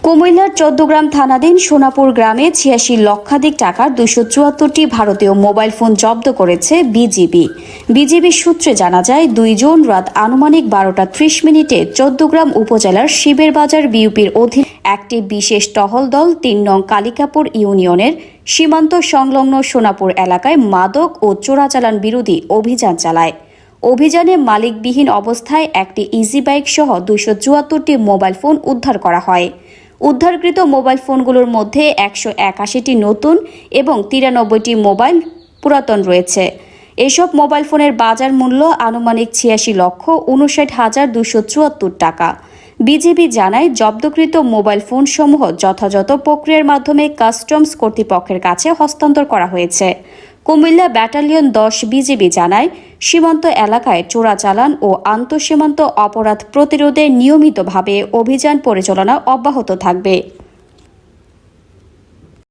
কুমিল্লার ১৪গ্রাম থানাধীন সোনাপুর গ্রামে ৮৬ লক্ষাধিক টাকার ২৭৪টি ভারতীয় মোবাইল ফোন জব্দ করেছে বিজিবি সূত্রে জানা যায় ২ জুন রাত আনুমানিক ১২টা ৩০ মিনিটে ১৪গ্রাম উপজেলার শিবের বাজার বিউপির অধীন একটি বিশেষ টহল দল ৩ নং কালিকাপুর ইউনিয়নের সীমান্ত সংলগ্ন সোনাপুর এলাকায় মাদক ও চোরাচালান বিরোধী অভিযান চালায়। অভিযানে মালিকবিহীন অবস্থায় একটি ইজি বাইক সহ ২৭৪টি মোবাইল ফোন উদ্ধার করা হয়। উদ্ধারকৃত মোবাইল ফোনগুলোর মধ্যে ১৮১টি নতুন এবং ৯৩টি মোবাইল পুরাতন রয়েছে। এসব মোবাইল ফোনের বাজার মূল্য আনুমানিক ৮৬,৫৯,২৭৪ টাকা। বিজিবি জানায় জব্দকৃত মোবাইল ফোনসমূহ যথাযথ প্রক্রিয়ার মাধ্যমে কাস্টমস কর্তৃপক্ষের কাছে হস্তান্তর করা হয়েছে। কুমিল্লা ব্যাটালিয়ন ১০ বিজিবি জানায় সীমান্ত এলাকায় চোরাচালান ও আন্তঃসীমান্ত অপরাধ প্রতিরোধে নিয়মিতভাবে অভিযান পরিচালনা অব্যাহত থাকবে।